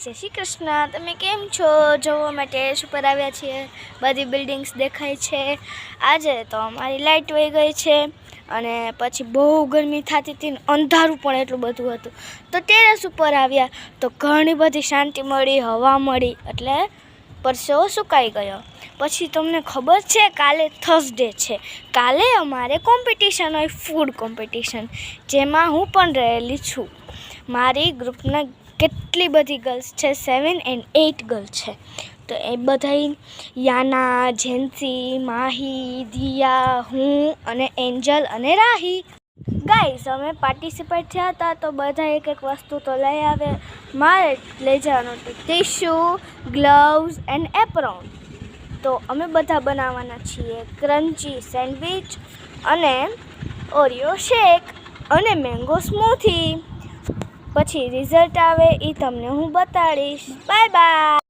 જય શ્રી કૃષ્ણ. તમે કેમ છો? જોવા માટે ઉપર આવ્યા છીએ, બધી બિલ્ડિંગ્સ દેખાય છે. આજે તો અમારી લાઇટ વહી ગઈ છે અને પછી બહુ ગરમી થતી હતી ને અંધારું પણ એટલું બધું હતું. તો ટેરેસ ઉપર આવ્યા તો ઘણી બધી શાંતિ મળી, હવા મળી, એટલે પરસેવો સુકાઈ ગયો. પછી તમને ખબર છે કાલે થર્સડે છે. કાલે અમારે કોમ્પિટિશન હોય, ફૂડ કોમ્પિટિશન, જેમાં હું પણ રહેલી છું. મારી ગ્રુપના કેટલી બધી ગર્લ્સ છે, 7 and 8 ગર્લ છે. તો એ બધા યાના, જેન્સી, માહી, દિયા, હું અને એન્જલ અને રાહી. ગાઈઝ, અમે પાર્ટિસિપેટ થયા હતા તો બધા એક એક વસ્તુ તો લઈ આવે. મારે લઈ જવાનું હતું ટીશ્યુ, ગ્લવ્સ એન્ડ એપ્રોન. તો અમે બધા બનાવવાના છીએ ક્રન્ચી સેન્ડવિચ અને ઓરિયો શેક અને મેંગો સ્મૂથી. પછી રિઝલ્ટ આવે એ તમને હું બતાડીશ. Bye bye.